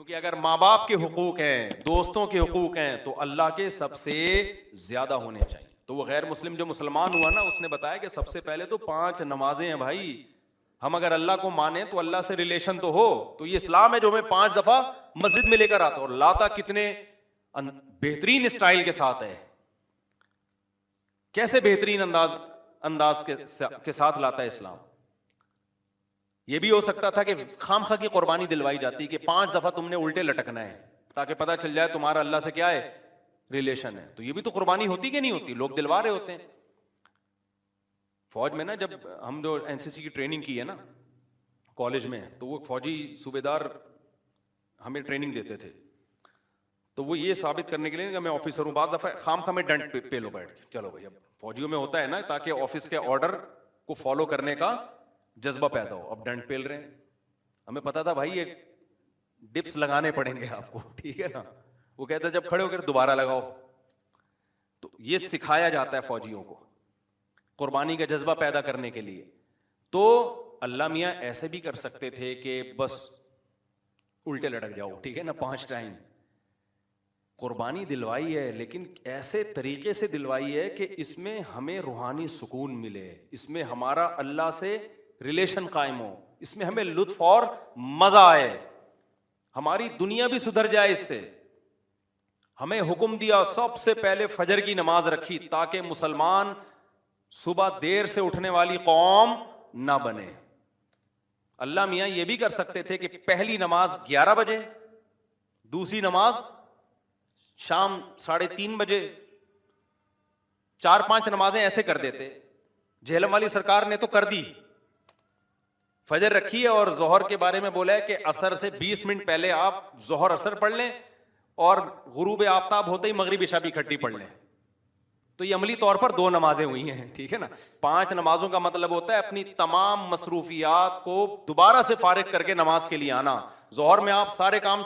کیونکہ اگر ماں باپ کے حقوق ہیں, دوستوں کے حقوق ہیں, تو اللہ کے سب سے زیادہ ہونے چاہیے. تو وہ غیر مسلم جو مسلمان ہوا نا, اس نے بتایا کہ سب سے پہلے تو 5 نمازیں ہیں بھائی. ہم اگر اللہ کو مانیں تو اللہ سے ریلیشن تو ہو. تو یہ اسلام ہے جو ہمیں 5 دفعہ مسجد میں لے کر آتا, اور لاتا کتنے بہترین اسٹائل کے ساتھ ہے. کیسے بہترین انداز کے ساتھ لاتا ہے اسلام. یہ بھی ہو سکتا تھا کہ خام خواہ کی قربانی دلوائی جاتی کہ 5 دفعہ تم نے الٹے لٹکنا ہے تاکہ پتہ چل جائے تمہارا اللہ سے کیا ہے, ریلیشن ہے. تو یہ بھی تو قربانی ہوتی کہ نہیں ہوتی, لوگ دلوا رہے ہوتے ہیں. فوج میں نا, جب ہم جو این سی سی کی ٹریننگ کی ہے نا کالج میں, تو وہ فوجی صوبے دار ہمیں ٹریننگ دیتے تھے. تو وہ یہ ثابت کرنے کے لیے کہ میں آفیسر ہوں, بعض دفعہ خام خواہ میں ڈنڈ پہ لو بیٹھ کے, چلو بھائی اب فوجیوں میں ہوتا ہے نا تاکہ آفس کے آرڈر کو فالو کرنے کا جذبہ پیدا ہو. اب ڈنڈ پیل رہے ہیں, ہمیں پتا تھا بھائی یہ ڈپس لگانے پڑیں گے آپ کو, ٹھیک ہے نا. وہ کہتا ہے جب کھڑے ہو کر دوبارہ لگاؤ. تو یہ سکھایا جاتا ہے فوجیوں کو قربانی کا جذبہ پیدا کرنے کے لیے. تو اللہ میاں ایسے بھی کر سکتے تھے کہ بس الٹے لٹک جاؤ, ٹھیک ہے نا, 5 ٹائم قربانی دلوائی ہے, لیکن ایسے طریقے سے دلوائی ہے کہ اس میں ہمیں روحانی سکون ملے, اس میں ہمارا اللہ سے ریلیشن قائم ہو, اس میں ہمیں لطف اور مزہ آئے, ہماری دنیا بھی سدھر جائے اس سے. ہمیں حکم دیا سب سے پہلے فجر کی نماز رکھی تاکہ مسلمان صبح دیر سے اٹھنے والی قوم نہ بنے. اللہ میاں یہ بھی کر سکتے تھے کہ پہلی نماز 11 بجے, دوسری نماز شام 3:30 بجے, 4-5 نمازیں ایسے کر دیتے. جہلم والی سرکار نے تو کر دی, فجر رکھی ہے اور ظہر کے بارے میں بولا ہے کہ عصر سے 20 منٹ پہلے آپ ظہر عصر پڑھ لیں اور غروب آفتاب ہوتے ہی مغرب عشاء بھی اکٹھی پڑھ لیں. تو یہ عملی طور پر 2 نمازیں ہوئی ہیں, ٹھیک ہے نا. 5 نمازوں کا مطلب ہوتا ہے اپنی تمام مصروفیات کو دوبارہ سے فارغ کر کے نماز کے لیے آنا. ظہر میں آپ سارے کام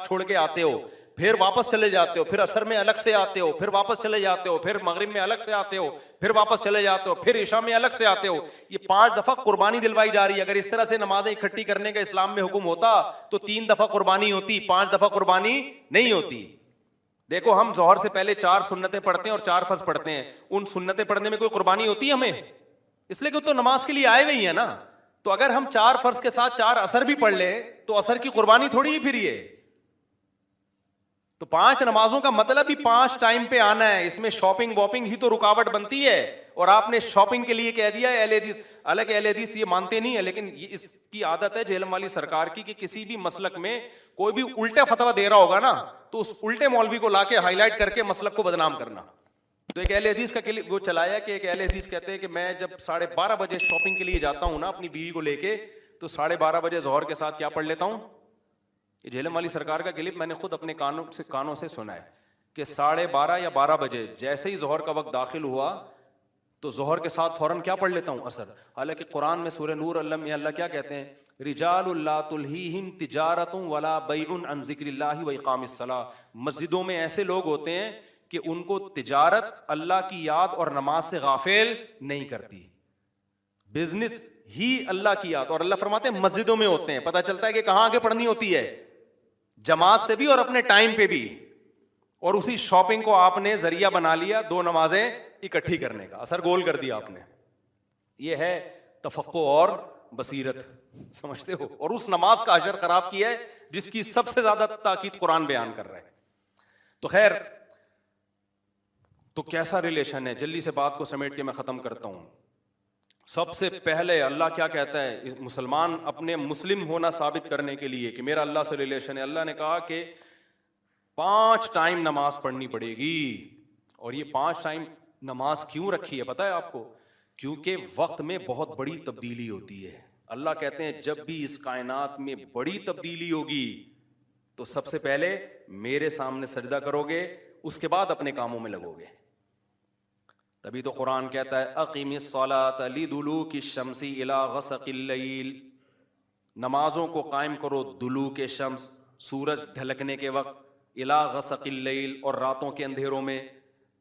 چھوڑ کے آتے ہو, پھر واپس چلے جاتے ہو, پھر عصر میں الگ سے آتے ہو, پھر واپس چلے جاتے ہو, پھر مغرب میں الگ سے آتے ہو, پھر واپس چلے جاتے ہو, پھر عشاء میں الگ سے آتے ہو. یہ 5 دفعہ قربانی دلوائی جا رہی ہے. اگر اس طرح سے نمازیں اکٹھی کرنے کا اسلام میں حکم ہوتا تو 3 دفعہ قربانی ہوتی, 5 دفعہ قربانی نہیں ہوتی. دیکھو ہم ظہر سے پہلے 4 سنتیں پڑھتے ہیں اور 4 فرض پڑھتے ہیں. ان سنتیں پڑھنے میں کوئی قربانی ہوتی ہے ہمیں؟ اس لیے کہ تو نماز کے لیے آئے ہوئے ہیں نا. تو اگر ہم 4 فرض کے ساتھ 4 عصر بھی پڑھ لیں تو عصر کی قربانی تھوڑی ہی پھر یہ. تو 5 نمازوں کا مطلب ہی 5 ٹائم پہ آنا ہے. اس میں شاپنگ واپنگ ہی تو رکاوٹ بنتی ہے, اور آپ نے شاپنگ کے لیے کہہ دیا ہے اہل حدیث. حالانکہ اہل حدیث یہ مانتے نہیں ہے, لیکن یہ اس کی عادت ہے جہلم والی سرکار کی کہ کسی بھی مسلک میں کوئی بھی الٹا فتویٰ دے رہا ہوگا نا تو اس الٹے مولوی کو لا کے ہائی لائٹ کر کے مسلک کو بدنام کرنا. تو ایک اہل حدیث کا وہ چلایا کہ ایک اہل حدیث کہتے ہیں کہ میں جب 12:30 بجے شاپنگ کے لیے جاتا ہوں نا اپنی بیوی کو لے کے, تو 12:30 بجے ظہر کے ساتھ کیا پڑھ لیتا ہوں. یہ جہلم والی سرکار کا کلپ میں نے خود اپنے کانوں سے سنا ہے کہ 12:30 یا 12 بجے جیسے ہی ظہر کا وقت داخل ہوا تو ظہر کے ساتھ فوراً کیا پڑھ لیتا ہوں, عصر. حالانکہ قرآن میں سورہ نور اللہ کیا کہتے ہیں, رجال لا تلہیہم تجارت ولا بیع عن ذکر اللہ و اقام الصلاۃ. مسجدوں میں ایسے لوگ ہوتے ہیں کہ ان کو تجارت اللہ کی یاد اور نماز سے غافل نہیں کرتی, بزنس ہی اللہ کی یاد. اور اللہ فرماتے ہیں مسجدوں میں ہوتے ہیں. پتہ چلتا ہے کہ کہاں آگے پڑھنی ہوتی ہے, جماعت سے بھی اور اپنے ٹائم پہ بھی. اور اسی شاپنگ کو آپ نے ذریعہ بنا لیا 2 نمازیں اکٹھی کرنے کا, اثر گول کر دیا آپ نے. یہ ہے تفقہ اور بصیرت, سمجھتے ہو. اور اس نماز کا اجر خراب کیا ہے جس کی سب سے زیادہ تاکید قرآن بیان کر رہا ہے. تو خیر, تو کیسا ریلیشن ہے, جلدی سے بات کو سمیٹ کے میں ختم کرتا ہوں. سب سے پہلے اللہ کیا کہتا ہے, مسلمان اپنے مسلم ہونا ثابت کرنے کے لیے کہ میرا اللہ سے ریلیشن ہے, اللہ نے کہا کہ 5 ٹائم نماز پڑھنی پڑے گی. اور یہ 5 ٹائم نماز کیوں رکھی ہے پتہ ہے آپ کو؟ کیونکہ وقت میں بہت بڑی تبدیلی ہوتی ہے. اللہ کہتے ہیں جب بھی اس کائنات میں بڑی تبدیلی ہوگی تو سب سے پہلے میرے سامنے سجدہ کرو گے, اس کے بعد اپنے کاموں میں لگو گے. تبھی تو قرآن کہتا ہے اقیم الصلاۃ لدلوک الشمس الی غسق اللیل, نمازوں کو قائم کرو دلوک شمس, سورج ڈھلکنے کے وقت, الی غسق اللیل, اور راتوں کے اندھیروں میں.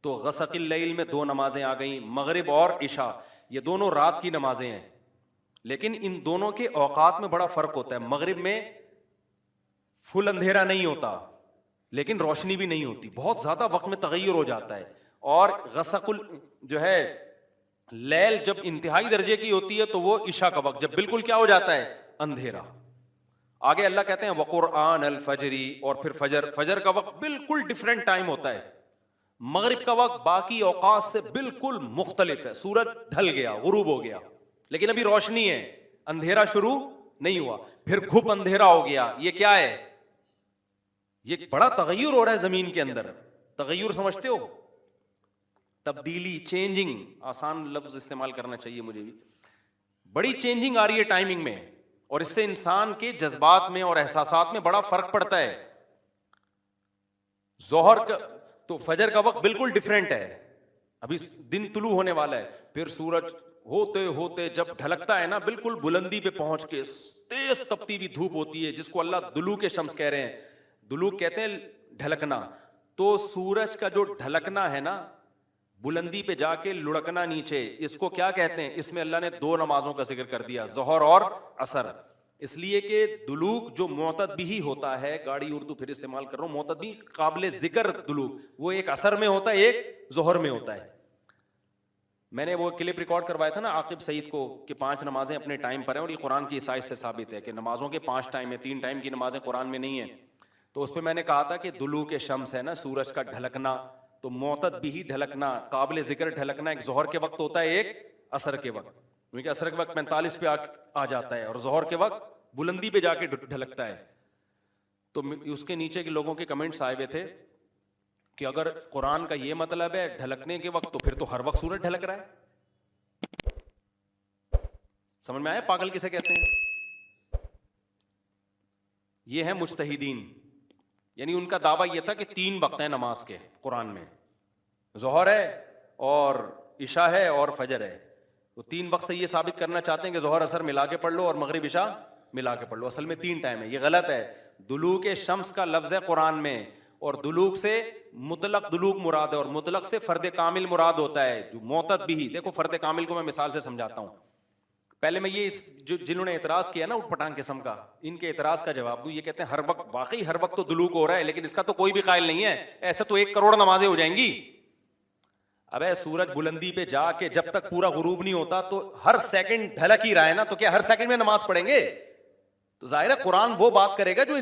تو غسق اللیل میں 2 نمازیں آ گئیں, مغرب اور عشاء. یہ دونوں رات کی نمازیں ہیں, لیکن ان دونوں کے اوقات میں بڑا فرق ہوتا ہے. مغرب میں فل اندھیرا نہیں ہوتا لیکن روشنی بھی نہیں ہوتی, بہت زیادہ وقت میں تغیر ہو جاتا ہے. اور غسق جو ہے لیل جب انتہائی درجے کی ہوتی ہے تو وہ عشاء کا وقت جب بالکل کیا ہو جاتا ہے, اندھیرا. آگے اللہ کہتے ہیں وقرآن الفجری, اور پھر فجر کا وقت بالکل ڈفرینٹ ٹائم ہوتا ہے. مغرب کا وقت باقی اوقات سے بالکل مختلف ہے. سورج ڈھل گیا, غروب ہو گیا, لیکن ابھی روشنی ہے, اندھیرا شروع نہیں ہوا. پھر گھپ اندھیرا ہو گیا. یہ کیا ہے؟ یہ بڑا تغیر ہو رہا ہے زمین کے اندر. تغیر سمجھتے ہو؟ تبدیلی, چینجنگ, آسان لفظ استعمال کرنا چاہیے مجھے بھی. بڑی چینجنگ آ رہی ہے ٹائمنگ میں, اور اس سے انسان کے جذبات میں اور احساسات میں بڑا فرق پڑتا ہے. ظہر کا تو فجر کا وقت بالکل ڈیفرنٹ ہے, ابھی دن طلوع ہونے والا ہے. پھر سورج ہوتے ہوتے جب ڈھلکتا ہے نا, بالکل بلندی پہ پہنچ کے تیز تپتی ہوئی دھوپ ہوتی ہے جس کو اللہ دلوک شمس کہہ رہے ہیں. دلوک کہتے ہیں ڈھلکنا. تو سورج کا جو ڈھلکنا ہے نا, بلندی پہ جا کے لڑکنا نیچے, اس کو کیا کہتے ہیں؟ اس میں اللہ نے دو نمازوں کا ذکر کر دیا, ظہر اور عصر. اس لیے کہ دلوک جو معتد بھی ہوتا ہے, گاڑی اردو پھر استعمال کر رہا ہوں, معتد بھی قابل ذکر دلوک, وہ ایک عصر میں ہوتا ہے, ایک ظہر میں ہوتا ہے. میں نے وہ کلپ ریکارڈ کروایا تھا نا عاقب سعید کو کہ 5 نمازیں اپنے ٹائم پر ہیں, اور یہ قرآن کی عیسائی سے ثابت ہے کہ نمازوں کے 5 ٹائم ہیں, 3 ٹائم کی نمازیں قرآن میں نہیں ہیں. تو اس پہ میں نے کہا تھا کہ دلوک شمس ہے نا, سورج کا ڈھلکنا, تو معتد بھی ڈھلکنا, قابل ذکر ڈھلکنا ایک ظہر کے وقت ہوتا ہے, ایک عصر کے وقت. کیونکہ عصر کے وقت 45 پہ آ جاتا ہے, اور ظہر کے وقت بلندی پہ جا کے ڈھلکتا ہے. تو اس کے نیچے کے لوگوں کے کمنٹس آئے ہوئے تھے کہ اگر قرآن کا یہ مطلب ہے ڈھلکنے کے وقت, تو پھر تو ہر وقت سورج ڈھلک رہا ہے. سمجھ میں آیا پاگل کسے کہتے ہیں؟ یہ ہیں مجتہدین, یعنی ان کا دعویٰ یہ تھا کہ 3 وقت ہیں نماز کے قرآن میں, ظہر ہے اور عشاء ہے اور فجر ہے. وہ 3 وقت سے یہ ثابت کرنا چاہتے ہیں کہ ظہر عصر ملا کے پڑھ لو اور مغرب عشاء ملا کے پڑھ لو. اصل میں 3 ٹائم ہے, یہ غلط ہے. دلوک شمس کا لفظ ہے قرآن میں, اور دلوک سے مطلق دلوک مراد ہے, اور مطلق سے فرد کامل مراد ہوتا ہے جو معتد بھی. دیکھو فرد کامل کو میں مثال سے سمجھاتا ہوں. پہلے میں یہ جنہوں نے اعتراض کیا نا اٹھ پٹانگ قسم کا, ان کے اعتراض کا جواب دوں. یہ کہتے ہیں ہر وقت, واقعی ہر وقت تو دلوک ہو رہا ہے, لیکن اس کا تو کوئی بھی قائل نہیں ہے. ایسے تو 1 کروڑ نمازیں ہو جائیں گی. ابے سورج بلندی پہ جا کے جب تک پورا غروب نہیں ہوتا تو ہر سیکنڈ ڈھلک ہی رہا ہے نا, تو کیا ہر سیکنڈ میں نماز پڑھیں گے؟ تو ظاہر ہے قرآن وہ بات کرے گا جو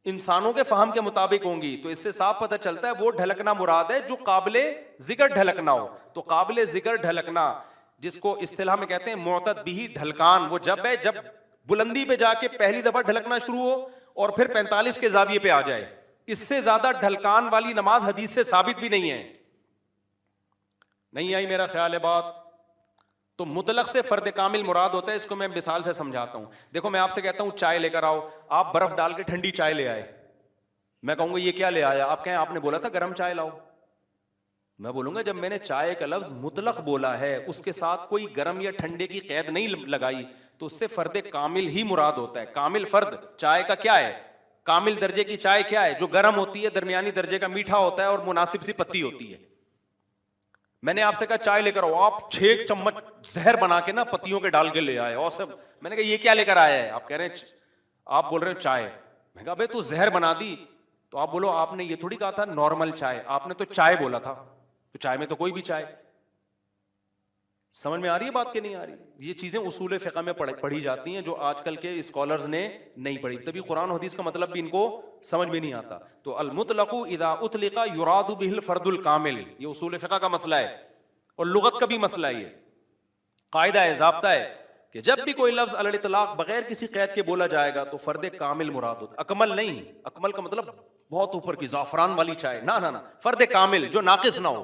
انسانوں کے فہم کے مطابق ہوں گی. تو اس سے صاف پتہ چلتا ہے وہ ڈھلکنا مراد ہے جو قابل ذکر ڈھلکنا ہو. تو قابل ذکر ڈھلکنا جس کو اصطلاح میں کہتے ہیں معتد بھی ڈھلکان, وہ جب ہے جب بلندی پہ جا کے پہلی دفعہ ڈھلکنا شروع ہو اور پھر 45 کے زاویے پہ آ جائے. اس سے زیادہ ڈھلکان والی نماز حدیث سے ثابت بھی نہیں ہے. نہیں آئی میرا خیال ہے بات؟ تو مطلق سے فرد کامل مراد ہوتا ہے. اس کو میں مثال سے سمجھاتا ہوں. دیکھو میں آپ سے کہتا ہوں چائے لے کر آؤ, آپ برف ڈال کے ٹھنڈی چائے لے آئے, میں کہوں گا یہ کیا لے آیا؟ آپ کہیں آپ نے بولا تھا گرم چائے لاؤ. میں بولوں گا جب میں نے چائے کا لفظ مطلق بولا ہے, اس کے ساتھ کوئی گرم یا ٹھنڈے کی قید نہیں لگائی, تو اس سے فرد کامل ہی مراد ہوتا ہے. کامل فرد چائے کا کیا ہے؟ کامل درجے کی چائے کیا ہے؟ جو گرم ہوتی ہے, درمیانی درجے کا میٹھا ہوتا ہے اور مناسب سی پتی ہوتی ہے. میں نے آپ سے کہا چائے لے کر آؤ, آپ 6 چمچ زہر بنا کے نا پتیوں کے ڈال کے لے آئے, اور سب میں نے کہا یہ کیا لے کر آیا ہے؟ آپ کہہ رہے ہیں, آپ بول رہے ہیں چائے. میں کہا بھائی تو زہر بنا دی, تو آپ بولو آپ نے یہ تھوڑی کہا تھا نارمل چائے, آپ نے تو چائے بولا تھا, تو چائے میں تو کوئی بھی چائے. سمجھ میں آ رہی ہے بات کہ نہیں آ رہی؟ یہ چیزیں اصول فقہ میں پڑھی جاتی ہیں جو آج کل کے اسکالرز نے نہیں پڑھی, تبھی قرآن و حدیث کا مطلب بھی ان کو سمجھ میں نہیں آتا. تو المطلق اذا اطلق یراد به الفرد الکامل, یہ اصول فقہ کا مسئلہ ہے اور لغت کا بھی مسئلہ ہے. قاعدہ ہے, ضابطہ ہے کہ جب بھی کوئی لفظ علی الاطلاق بغیر کسی قید کے بولا جائے گا تو فرد کامل مراد ہوتا ہے, اکمل نہیں. اکمل کا مطلب بہت اوپر کی زعفران والی چائے, نہ فرد کامل جو ناقص نہ ہو.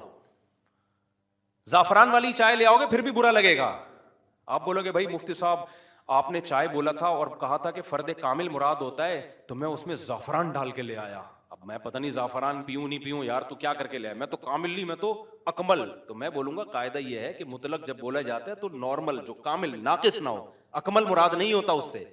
زعفران والی چائے لے آؤ گے پھر بھی برا لگے گا. آپ بولو گے بھائی مفتی صاحب آپ نے چائے بولا تھا اور کہا تھا کہ فرد کامل مراد ہوتا ہے, تو میں اس میں زعفران ڈال کے لے آیا. اب میں پتہ نہیں زعفران پیوں نہیں پیوں یار, تو کیا کر کے لے آیا؟ میں تو کامل نہیں, میں تو اکمل. تو میں بولوں گا قاعدہ یہ ہے کہ مطلق جب بولا جاتا ہے تو نارمل جو کامل ناقص نہ ہو, اکمل مراد نہیں ہوتا اس سے.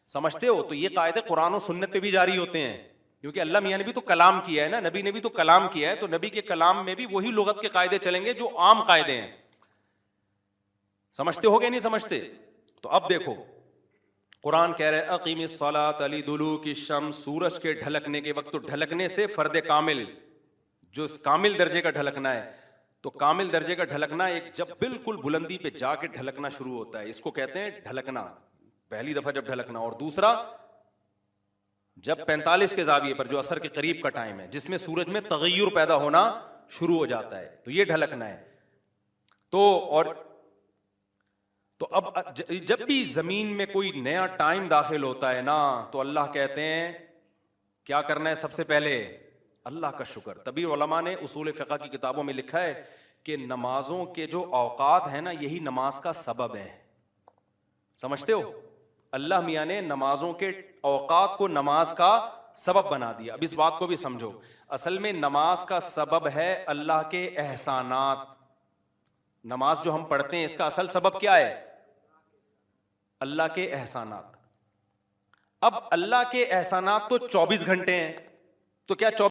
سمجھتے ہو؟ تو یہ قاعدے قرآن و سنت پہ بھی جاری ہوتے ہیں, کیونکہ اللہ میاں نے بھی تو کلام کیا ہے نا, نبی نے بھی تو کلام کیا ہے, تو نبی کے کلام میں بھی وہی لغت کے قاعدے چلیں گے جو عام قاعدے ہیں. سمجھتے ہو گے نہیں سمجھتے؟ تو اب دیکھو قرآن کہہ رہے اقیم الصلاۃ لدلوک الشمس، سورج کے ڈھلکنے کے وقت، تو ڈھلکنے سے فرد کامل جو کامل درجے کا ڈھلکنا ہے، تو کامل درجے کا ڈھلکنا ایک جب بالکل بلندی پہ جا کے ڈھلکنا شروع ہوتا ہے، اس کو کہتے ہیں ڈھلکنا، پہلی دفعہ جب ڈھلکنا، اور دوسرا جب 45 کے زاویے پر جو عصر کے قریب کا ٹائم ہے جس میں سورج میں تغیر پیدا ہونا شروع ہو جاتا ہے، تو یہ ڈھلکنا ہے۔ تو اب جب بھی زمین میں کوئی نیا ٹائم داخل ہوتا ہے نا، تو اللہ کہتے ہیں کیا کرنا ہے سب سے پہلے؟ اللہ کا شکر۔ تبھی علماء نے اصول فقہ کی کتابوں میں لکھا ہے کہ نمازوں کے جو اوقات ہیں نا، یہی نماز کا سبب ہے۔ سمجھتے ہو؟ اللہ میاں نے نمازوں کے اوقات کو نماز کا سبب بنا دیا۔ اب اس بات کو بھی سمجھو، اصل میں نماز کا سبب ہے اللہ کے احسانات۔ نماز جو ہم پڑھتے ہیں اس کا اصل سبب کیا ہے؟ اللہ کے احسانات۔ اب اللہ کے احسانات تو 24 گھنٹے ہیں، تو کیا